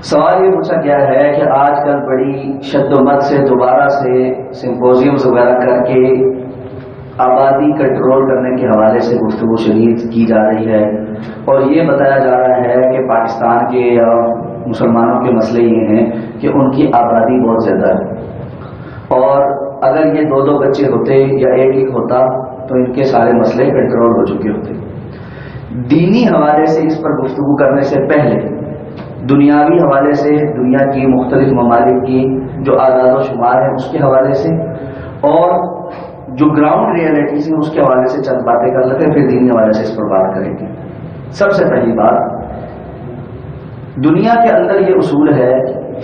سوال یہ پوچھا گیا ہے کہ آج کل بڑی شد و مد سے دوبارہ سے سمپوزیمز وغیرہ کر کے آبادی کنٹرول کرنے کے حوالے سے گفتگو شدید کی جا رہی ہے، اور یہ بتایا جا رہا ہے کہ پاکستان کے یا مسلمانوں کے مسئلے یہ ہیں کہ ان کی آبادی بہت زیادہ ہے، اور اگر یہ 2 بچے ہوتے یا ایک ہوتا تو ان کے سارے مسئلے کنٹرول ہو چکے ہوتے۔ دینی حوالے سے اس پر گفتگو کرنے سے پہلے دنیاوی حوالے سے، دنیا کی مختلف ممالک کی جو اعداد و شمار ہے اس کے حوالے سے، اور جو گراؤنڈ ریئلٹیز ہیں اس کے حوالے سے چند باتیں کر لیتے ہیں، پھر دینی حوالے سے اس پر بات کریں گے۔ سب سے پہلی بات، دنیا کے اندر یہ اصول ہے،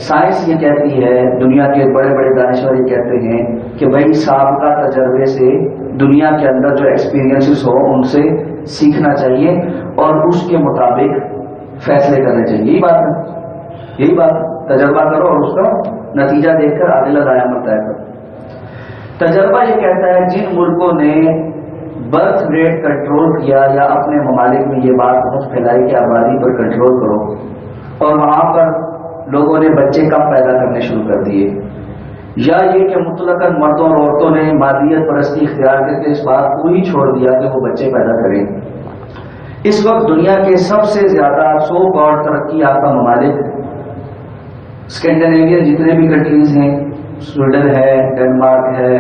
سائنس یہ کہتی ہے، دنیا کے بڑے بڑے دانشور یہ کہتے ہیں کہ بھائی سابقہ تجربے سے دنیا کے اندر جو ایکسپیرینسز ہو ان سے سیکھنا چاہیے اور اس کے مطابق فیصلے کرنے چاہیے۔ یہی بات تجربہ کرو اور اس کا نتیجہ دیکھ کر عادل قیامت طے کرو۔ تجربہ یہ کہتا ہے جن ملکوں نے برتھ ریٹ کنٹرول کیا یا اپنے ممالک میں یہ بات بہت پھیلائی کہ آبادی پر کنٹرول کرو، اور وہاں پر لوگوں نے بچے کم پیدا کرنے شروع کر دیے، یا یہ کہ مطلقاً مردوں اور عورتوں نے مادیت پرستی اختیار کر کے اس بات کو ہی چھوڑ دیا کہ وہ بچے پیدا کریں، اس وقت دنیا کے سب سے زیادہ سو کروڑ ترقی یافتہ ممالک، اسکینڈینیوین جتنے بھی کنٹریز ہیں، سویڈن ہے، ڈنمارک ہے،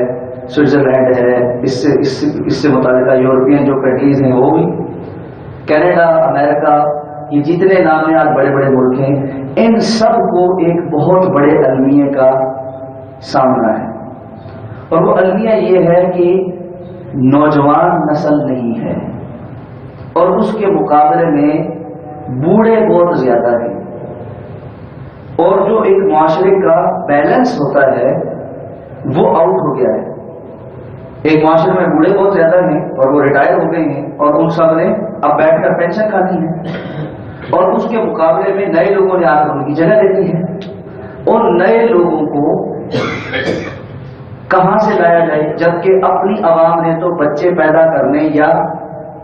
سوئٹزرلینڈ ہے، اس سے متعلقہ یورپین جو کنٹریز ہیں وہ بھی، کینیڈا، امریکہ، یہ جتنے نامات بڑے بڑے ملک ہیں، ان سب کو ایک بہت بڑے المیہ کا سامنا ہے، اور وہ المیہ یہ ہے کہ نوجوان نسل نہیں ہے، اور اس کے مقابلے میں بوڑھے بہت زیادہ ہیں، اور جو ایک معاشرے کا بیلنس ہوتا ہے وہ آؤٹ ہو گیا ہے۔ ایک معاشرے میں بوڑھے بہت زیادہ ہیں اور وہ ریٹائر ہو گئے ہیں، اور ان سب نے اب بیٹھ کر پینشن کھانی ہے، اور اس کے مقابلے میں نئے لوگوں نے آ کر ان کی جگہ لیتی ہے۔ اور نئے لوگوں کو کہاں سے لایا جائے، جبکہ اپنی عوام نے تو بچے پیدا کرنے یا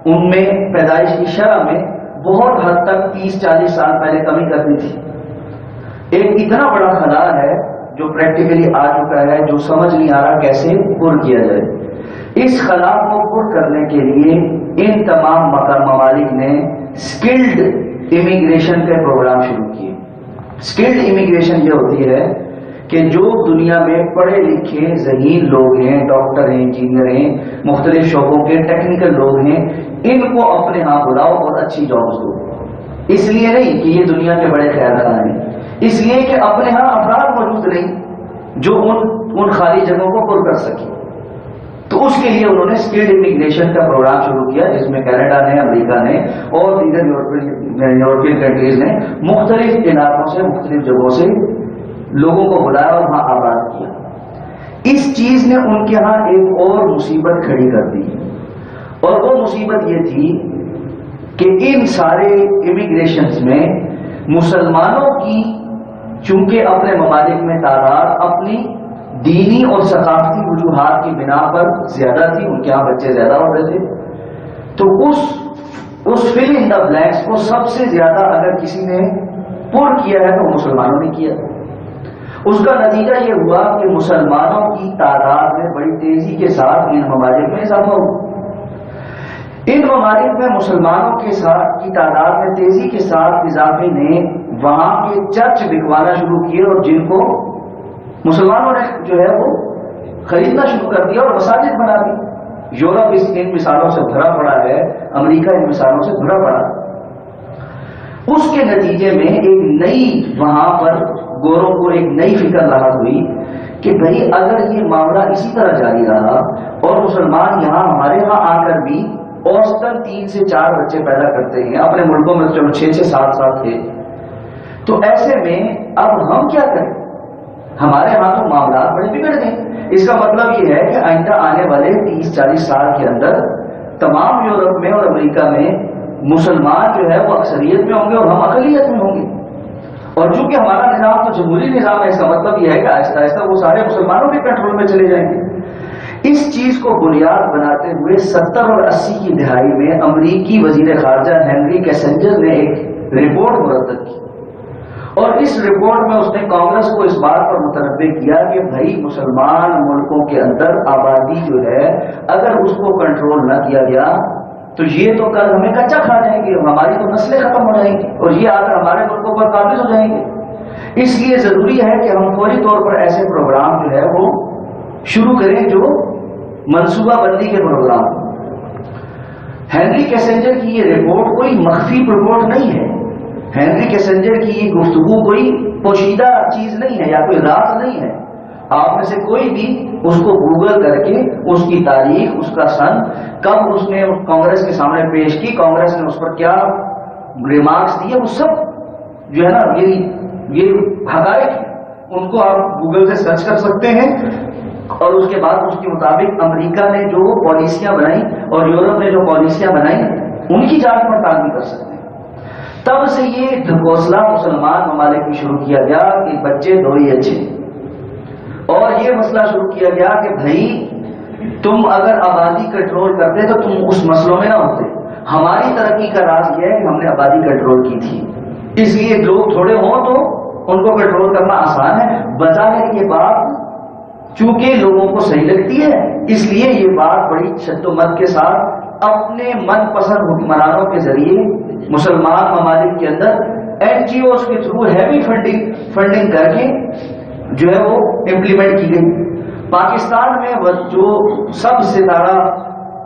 ان میں پیدائش کی شرح میں بہت حد تک 30-40 سال پہلے کمی کر دی تھی۔ ایک اتنا بڑا خلا ہے جو پریکٹیکلی آ چکا ہے، جو سمجھ نہیں آ رہا کیسے پر کیا جائے۔ اس خلا کو پر کرنے کے لیے ان تمام ممالک نے سکلڈ امیگریشن کے پروگرام شروع کیے۔ سکلڈ امیگریشن یہ ہوتی ہے کہ جو دنیا میں پڑھے لکھے ذہین لوگ ہیں، ڈاکٹر ہیں، انجینئر ہیں، مختلف شعبوں کے ٹیکنیکل لوگ ہیں، ان کو اپنے ہاں بلاؤ اور اچھی جابز دو۔ اس لیے نہیں کہ یہ دنیا کے بڑے خیال خان ہیں، اس لیے کہ اپنے ہاں افراد موجود نہیں جو ان خالی جگہوں کو پر کر سکے۔ تو اس کے لیے انہوں نے اسکلڈ امیگریشن کا پروگرام شروع کیا، جس میں کینیڈا نے، امریکہ نے اور دیگر یورپین کنٹریز نے مختلف علاقوں سے، مختلف جگہوں سے لوگوں کو بلایا اور وہاں آباد کیا۔ اس چیز نے ان کے ہاں ایک اور مصیبت کھڑی کر دی، اور وہ مصیبت یہ تھی کہ ان سارے امیگریشنز میں مسلمانوں کی چونکہ اپنے ممالک میں تعداد اپنی دینی اور ثقافتی وجوہات کی بنا پر زیادہ تھی، ان کے یہاں بچے زیادہ ہوتے تھے، تو اس فل ان دا بلینکس کو سب سے زیادہ اگر کسی نے پر کیا ہے تو مسلمانوں نے کیا۔ اس کا نتیجہ یہ ہوا کہ مسلمانوں کی تعداد میں بڑی تیزی کے ساتھ ان ممالک میں اضافہ ہوا۔ ان ممالک میں مسلمانوں کے ساتھ کی تعداد میں تیزی کے ساتھ اضافے نے وہاں کے چرچ بکوانا شروع کیے، اور جن کو مسلمانوں نے جو ہے وہ خریدنا شروع کر دیا اور مساجد بنا دی۔ یورپ ان مثالوں سے بھرا پڑا ہے، امریکہ ان مثالوں سے بھرا پڑا۔ اس کے نتیجے میں ایک نئی وہاں پر گوروں کو ایک نئی فکر لاحق ہوئی کہ بھئی اگر یہ معاملہ اسی طرح جاری رہا اور مسلمان یہاں ہمارے یہاں آ کر بھی اوسطاً 3 سے 4 بچے پیدا کرتے ہیں، اپنے ملکوں میں چلو 6 سے 7 تھے، تو ایسے میں اب ہم کیا کریں؟ ہمارے ہاں تو معاملات بڑے بگڑ گئے۔ اس کا مطلب یہ ہے کہ آئندہ آنے والے 30-40 سال کے اندر تمام یورپ میں اور امریکہ میں مسلمان جو ہے وہ اکثریت میں ہوں گے اور ہم اقلیت میں ہوں گے، اور چونکہ ہمارا نظام تو جمہوری نظام ہے، اس کا مطلب یہ ہے کہ آہستہ آہستہ وہ سارے مسلمانوں کے کنٹرول میں چلے جائیں گے۔ اس چیز کو بنیاد بناتے ہوئے 70 اور 80 کی دہائی میں امریکی وزیر خارجہ ہینری کیسنجر نے ایک رپورٹ مرتب کی، اور اس رپورٹ میں اس نے کانگریس کو اس بات پر متنبع کیا کہ بھائی مسلمان ملکوں کے اندر آبادی جو ہے اگر اس کو کنٹرول نہ کیا گیا تو یہ تو کل ہمیں کچا کھا جائیں گے، ہماری تو نسلیں ختم ہو جائیں گی اور یہ آ کر ہمارے ملکوں پر قابض ہو جائیں گے۔ اس لیے ضروری ہے کہ ہم فوری طور پر ایسے پروگرام جو ہے وہ شروع کریں جو منصوبہ بندی کے پروگرام۔ ہینری کیسنجر کی یہ رپورٹ کوئی مخفی رپورٹ نہیں ہے، ہینری کیسنجر کی یہ گفتگو کوئی پوشیدہ چیز نہیں ہے یا کوئی راز نہیں ہے۔ آپ میں سے کوئی بھی اس کو گوگل کر کے اس کی تاریخ، اس کا سن، کب اس نے کانگریس کے سامنے پیش کی، کانگریس نے اس پر کیا ریمارکس دیے، وہ سب جو ہے نا یہ حقائق ہیں، ان کو آپ گوگل سے سرچ کر سکتے ہیں۔ اور اس کے بعد اس کے مطابق امریکہ نے جو پالیسیاں بنائی اور یورپ نے جو پالیسیاں بنائی ان کی جانچ پڑتال بھی کر سکتے ہیں۔ تب سے یہ ڈھکوسلا مسلمان ممالک میں شروع کیا گیا کہ بچے دو ہی اچھے، اور یہ مسئلہ شروع کیا گیا کہ بھائی تم اگر آبادی کنٹرول کرتے تو تم اس مسئلوں میں نہ ہوتے۔ ہماری ترقی کا راز یہ ہے کہ ہم نے آبادی کنٹرول کی تھی، اس لیے لوگ تھوڑے ہوں تو ان کو کنٹرول کرنا آسان ہے۔ بظاہر یہ بات چونکہ لوگوں کو صحیح لگتی ہے اس لیے یہ بات بڑی شد و مت کے ساتھ اپنے من پسند حکمرانوں کے ذریعے مسلمان ممالک کے اندر NGOs کے تھرو ہیوی فنڈنگ کر کے جو ہے وہ امپلیمنٹ کی گئی۔ پاکستان میں جو سب ستارہ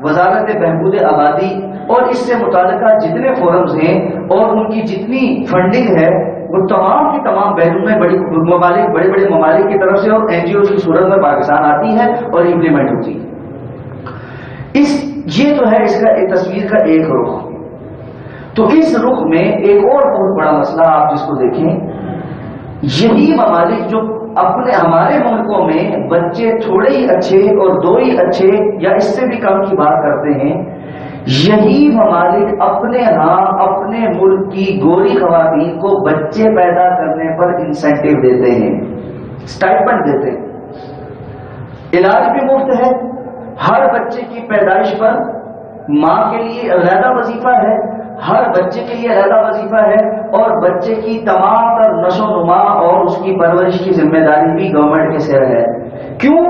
وزارت بہبود آبادی اور اس سے متعلقہ جتنے فورمز ہیں اور ان کی جتنی فنڈنگ ہے وہ تمام کی تمام بیرون میں بڑے بڑے ممالک کی طرف سے اور NGOs کی صورت میں پاکستان آتی ہے اور امپلیمنٹ ہوتی ہے۔ یہ تو ہے اس کا ایک تصویر کا ایک رخ۔ تو اس رخ میں ایک اور بہت بڑا مسئلہ آپ جس کو دیکھیں، یہی ممالک جو اپنے ہمارے ملکوں میں بچے تھوڑے ہی اچھے اور دو ہی اچھے یا اس سے بھی کم کی بات کرتے ہیں، یہی ممالک اپنے ہاں اپنے ملک کی گوری خواتین کو بچے پیدا کرنے پر انسینٹیو دیتے ہیں، اسٹائپنڈ دیتے ہیں، علاج بھی مفت ہے، ہر بچے کی پیدائش پر ماں کے لیے علیحدہ وظیفہ ہے، ہر بچے کے لیے علیحدہ وظیفہ ہے، اور بچے کی تمام تر نشو و نما اور اس کی پرورش کی ذمہ داری بھی گورنمنٹ کے سر ہے۔ کیوں؟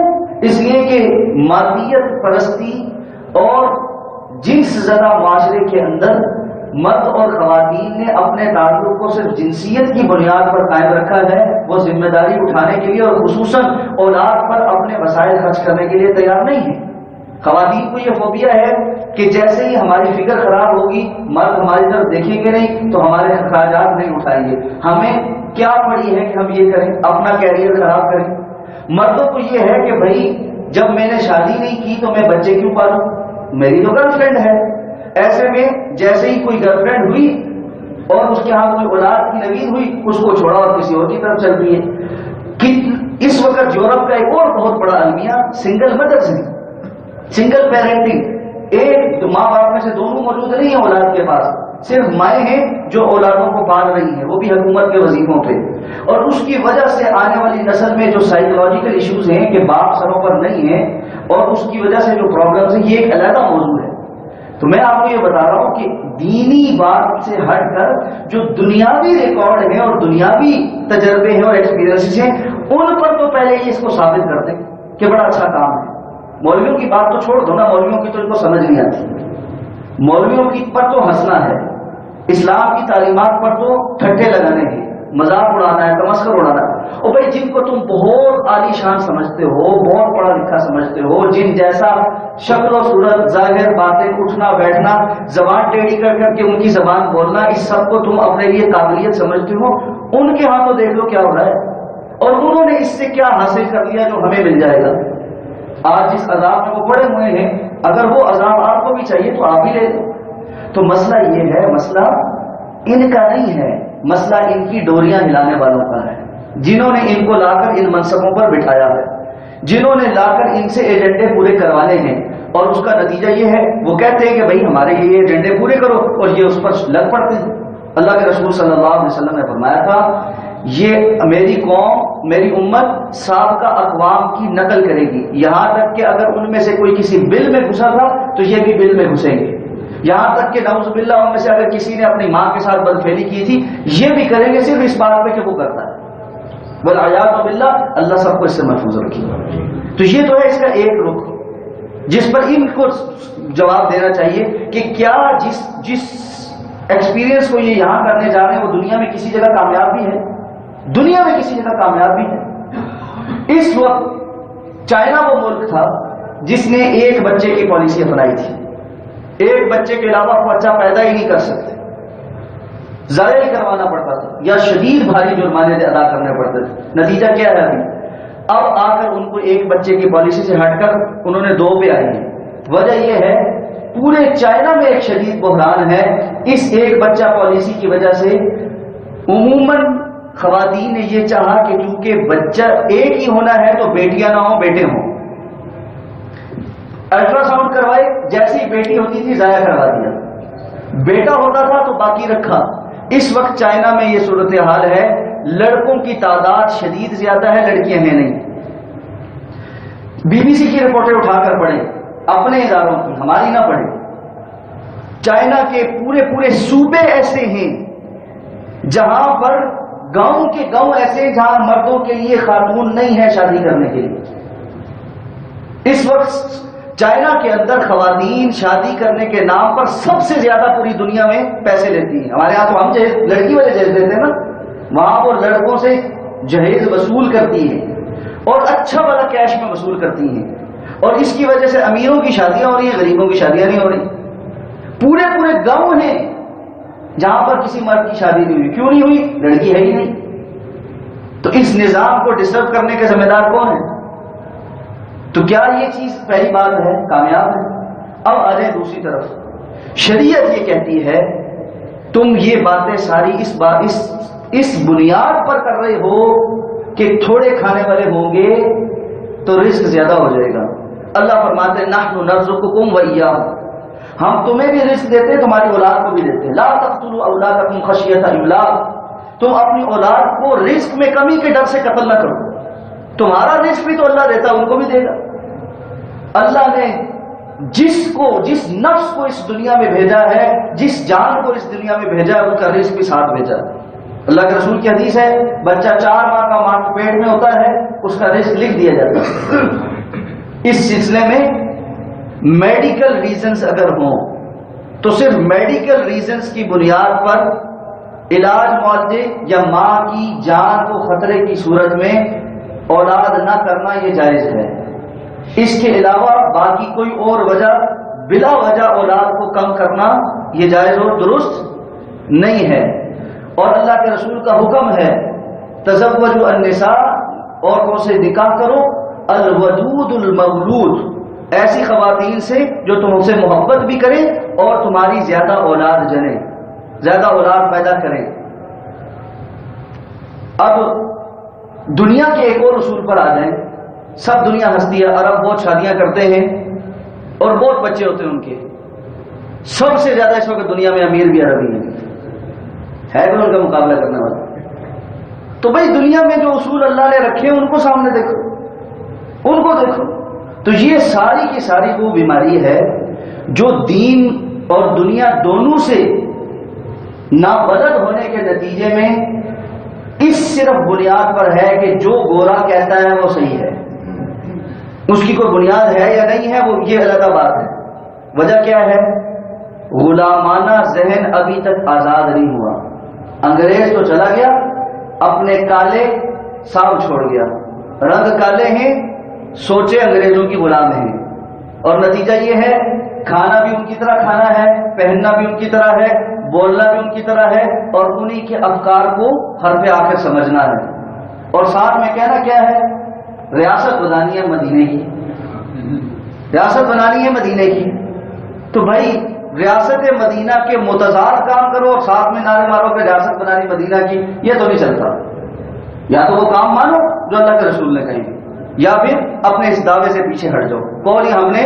اس لیے کہ مادیت پرستی اور جنس زدہ معاشرے کے اندر مرد اور خواتین نے اپنے تعلق کو صرف جنسیت کی بنیاد پر قائم رکھا ہے، وہ ذمہ داری اٹھانے کے لیے اور خصوصاً اولاد پر اپنے وسائل خرچ کرنے کے لیے تیار نہیں ہے۔ خواتین کو یہ فوبیا ہے کہ جیسے ہی ہماری فکر خراب ہوگی، مرد ہماری طرف دیکھیں گے نہیں تو ہمارے اخراجات نہیں اٹھائیں گے، ہمیں کیا پڑی ہے کہ ہم یہ کریں، اپنا کیریئر خراب کریں۔ مردوں کو یہ ہے کہ بھائی جب میں نے شادی نہیں کی تو میں بچے کیوں پالوں، میری تو گرل فرینڈ ہے۔ ایسے میں جیسے ہی کوئی گرل فرینڈ ہوئی اور اس کے ہاتھ کوئی اولاد کی نوید ہوئی، اس کو چھوڑا اور کسی اور کی طرف چلتی ہے۔ کہ اس وقت یورپ کا ایک اور بہت بڑا المیہ سنگل مدرز ہے، سنگل پیرنٹنگ، ایک ماں باپ میں سے دونوں موجود نہیں ہیں اولاد کے پاس، صرف مائیں ہیں جو اولادوں کو پال رہی ہیں، وہ بھی حکومت کے وظیفوں پہ، اور اس کی وجہ سے آنے والی نسل میں جو سائیکولوجیکل ایشوز ہیں کہ باپ سروں پر نہیں ہیں اور اس کی وجہ سے جو پرابلمز ہیں، یہ ایک علیحدہ موضوع ہے۔ تو میں آپ کو یہ بتا رہا ہوں کہ دینی بات سے ہٹ کر جو دنیاوی ریکارڈ ہیں اور دنیاوی تجربے ہیں اور ایکسپیرینسز ہیں، ان پر تو پہلے ہی اس کو ثابت کر دیں کہ بڑا اچھا کام ہے۔ مولویوں کی بات تو چھوڑ دو نا، مولویوں کی تو ان کو سمجھ نہیں آتی، مولویوں کی پر تو ہنسنا ہے، اسلام کی تعلیمات پر تو ٹھٹھے لگانے ہیں، مذاق اڑانا ہے، تمسخر اڑانا ہے۔ اور بھائی جن کو تم بہت عالی شان سمجھتے ہو، بہت پڑھا لکھا سمجھتے ہو، جن جیسا شکل و صورت، ظاہر، باتیں، اٹھنا بیٹھنا، زبان ٹیڑھی کر کر کے ان کی زبان بولنا، اس سب کو تم اپنے لیے قابلیت سمجھتے ہو، ان کے ہاں تو دیکھ لو کیا ہو رہا ہے، اور انہوں نے اس سے کیا حاصل کر لیا جو ہمیں مل جائے گا۔ آج جس عذاب میں وہ پڑے ہوئے ہیں، اگر وہ عذاب آپ کو بھی چاہیے تو آپ ہی لے لو۔ تو مسئلہ یہ ہے، مسئلہ ان کا نہیں ہے، مسئلہ ان کی ڈوریاں ہلانے والوں کا ہے، جنہوں نے ان کو لا کر ان منصبوں پر بٹھایا ہے، جنہوں نے لا کر ان سے ایجنڈے پورے کروانے ہیں، اور اس کا نتیجہ یہ ہے وہ کہتے ہیں کہ بھائی ہمارے یہ ایجنڈے پورے کرو، اور یہ اس پر لگ پڑتے ہیں۔ اللہ کے رسول صلی اللہ علیہ وسلم نے فرمایا تھا، یہ میری قوم، میری امت سابقہ اقوام کی نقل کرے گی، یہاں تک کہ اگر ان میں سے کوئی کسی بل میں گھسا تھا تو یہ بھی بل میں گھسیں گے۔ یہاں تک کہ نعوذ باللہ ان میں سے اگر کسی نے اپنی ماں کے ساتھ بدفعلی کی تھی یہ بھی کریں گے صرف اس بات پہ کہ وہ کرتا ہے. والعیاذ باللہ، اللہ سب کو اس سے محفوظ رکھے. تو یہ تو ہے اس کا ایک رخ جس پر ان کو جواب دینا چاہیے کہ کیا جس ایکسپیرینس کو یہ یہاں کرنے جا رہے ہیں وہ دنیا میں کسی جگہ کامیاب بھی ہے؟ دنیا میں کسی جگہ کامیاب بھی ہے. اس وقت چائنا وہ ملک تھا جس نے ایک بچے کی پالیسی اپنائی تھی. ایک بچے کے علاوہ وہ بچہ پیدا ہی نہیں کر سکتے، ضائع ہی کروانا پڑتا تھا یا شدید بھاری جرمانے ادا کرنے پڑتے تھے. نتیجہ کیا ہے اب آ کر ان کو ایک بچے کی پالیسی سے ہٹ کر انہوں نے 2 پہ آئی ہے. وجہ یہ ہے پورے چائنا میں ایک شدید بحران ہے. اس ایک بچہ پالیسی کی وجہ سے عموماً خواتین نے یہ چاہا کہ کیونکہ بچہ ایک ہی ہونا ہے تو بیٹیاں نہ ہوں بیٹے ہوں. الٹرا ساؤنڈ کروائے، جیسی بیٹی ہوتی تھی ضائع کروا دیا، بیٹا ہوتا تھا تو باقی رکھا. اس وقت چائنا میں یہ صورتحال ہے، لڑکوں کی تعداد شدید زیادہ ہے، لڑکیاں ہیں نہیں. بی بی سی کی رپورٹیں اٹھا کر پڑھیں، اپنے اداروں کی، ہماری نہ پڑھیں. چائنا کے پورے صوبے ایسے ہیں جہاں پر گاؤں کے گاؤں ایسے ہیں جہاں مردوں کے لیے خاتون نہیں ہے شادی کرنے کے لیے. اس وقت چائنا کے اندر خواتین شادی کرنے کے نام پر سب سے زیادہ پوری دنیا میں پیسے لیتی ہیں. ہمارے یہاں تو ہم لڑکی والے جہیز دیتے ہیں نا، وہاں وہ لڑکوں سے جہیز وصول کرتی ہیں اور اچھا والا کیش میں وصول کرتی ہیں، اور اس کی وجہ سے امیروں کی شادیاں ہو رہی ہیں، غریبوں کی شادیاں نہیں ہو رہی. پورے گاؤں ہیں جہاں پر کسی مرد کی شادی نہیں ہوئی. کیوں نہیں ہوئی؟ لڑکی ہے ہی نہیں. تو اس نظام کو ڈسٹرب کرنے کے ذمہ دار کون ہے؟ تو کیا یہ چیز پہلی بات ہے کامیاب ہے؟ اب آ جائیں دوسری طرف. شریعت یہ کہتی ہے تم یہ باتیں ساری اس بنیاد پر کر رہے ہو کہ تھوڑے کھانے والے ہوں گے تو رزق زیادہ ہو جائے گا. اللہ فرماتے ہیں نحن نرزقکم وإیاہم، ہم تمہیں بھی رزق دیتے ہیں، تمہاری اولاد کو بھی دیتے ہیں. لا تقتلوا اولادکم خشیۃ املاق، تم اپنی اولاد کو رزق میں کمی کے ڈر سے قتل نہ کرو. تمہارا رزق بھی تو اللہ دیتا، ان کو بھی دے گا. اللہ نے جس نفس کو اس دنیا میں بھیجا ہے، جس جان کو اس دنیا میں بھیجا ہے، ان کا رزق بھی ساتھ بھیجا. اللہ کے رسول کی حدیث ہے 4 ماہ کا ماں کے پیٹ میں ہوتا ہے اس کا رزق لکھ دیا جاتا ہے. اس سلسلے میں میڈیکل ریزنز اگر ہوں تو صرف میڈیکل ریزنز کی بنیاد پر علاج معالجے یا ماں کی جان کو خطرے کی صورت میں اولاد نہ کرنا یہ جائز ہے. اس کے علاوہ باقی کوئی اور وجہ بلا وجہ اولاد کو کم کرنا یہ جائز اور درست نہیں ہے. اور اللہ کے رسول کا حکم ہے تزوجوا النساء، عورتوں سے نکاح کرو، الودود المولود، ایسی خواتین سے جو تم سے محبت بھی کریں اور تمہاری زیادہ اولاد جنے، زیادہ اولاد پیدا کریں. اب دنیا کے ایک اور اصول پر آ جائیں. سب دنیا ہنستی ہے، عرب بہت شادیاں کرتے ہیں اور بہت بچے ہوتے ہیں ان کے. سب سے زیادہ اس وقت دنیا میں امیر بھی عربی ہیں، ہے بھی ان کا مقابلہ کرنے والا. تو بھائی دنیا میں جو اصول اللہ نے رکھے ہیں ان کو سامنے دیکھو، ان کو دیکھو. تو یہ ساری کی ساری وہ بیماری ہے جو دین اور دنیا دونوں سے نابلد ہونے کے نتیجے میں اس صرف بنیاد پر ہے کہ جو گورا کہتا ہے وہ صحیح ہے. اس کی کوئی بنیاد ہے یا نہیں ہے وہ یہ علیحدہ بات ہے. وجہ کیا ہے؟ غلامانہ ذہن ابھی تک آزاد نہیں ہوا. انگریز تو چلا گیا، اپنے کالے سانپ چھوڑ گیا، رنگ کالے ہیں، سوچے انگریزوں کی غلام ہیں، اور نتیجہ یہ ہے کھانا بھی ان کی طرح کھانا ہے، پہننا بھی ان کی طرح ہے، بولنا بھی ان کی طرح ہے، اور انہی کے افکار کو حرف آخر سمجھنا ہے. اور ساتھ میں کہنا کیا ہے؟ ریاست بنانی ہے مدینے کی، ریاست بنانی ہے مدینے کی. تو بھائی ریاست مدینہ کے متضاد کام کرو اور ساتھ میں نعرے مارو کہ ریاست بنانی مدینہ کی، یہ تو نہیں چلتا. یا تو وہ کام مانو جو اللہ کے رسول نے کہیں، یا پھر اپنے اس دعوے سے پیچھے ہٹ جاؤ. قول ہی ہم نے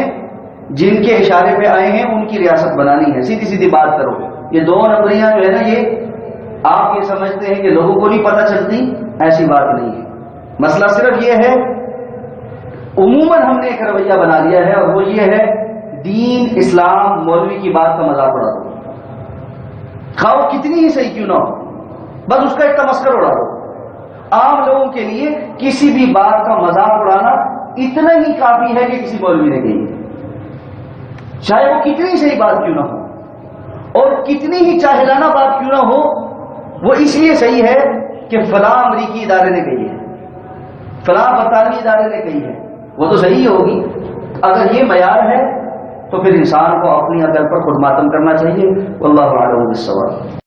جن کے اشارے پہ آئے ہیں ان کی ریاست بنانی ہے، سیدھی سیدھی بات کرو. یہ 2 نمبریاں جو ہے نا، یہ آپ یہ سمجھتے ہیں کہ لوگوں کو نہیں پتہ چلتی، ایسی بات نہیں ہے. مسئلہ صرف یہ ہے عموماً ہم نے ایک رویہ بنا لیا ہے، اور وہ یہ ہے دین اسلام مولوی کی بات کا مذاق اڑا دو، خواہ وہ کتنی ہی صحیح کیوں نہ ہو، بس اس کا ایک تمسکر اڑا دو۔ عام لوگوں کے لیے کسی بھی بات کا مذاق اڑانا اتنا ہی کافی ہے کہ کسی مولوی نے کہی، چاہے وہ کتنی صحیح بات کیوں نہ ہو اور کتنی ہی چاہلانہ بات کیوں نہ ہو، وہ اس لیے صحیح ہے کہ فلاں امریکی ادارے نے کہی ہے، فلاں برطانوی ادارے نے کہی ہے، وہ تو صحیح ہوگی۔ اگر یہ معیار ہے تو پھر انسان کو اپنی عقل پر خود ماتم کرنا چاہیے۔ واللہ اعلم بالصواب۔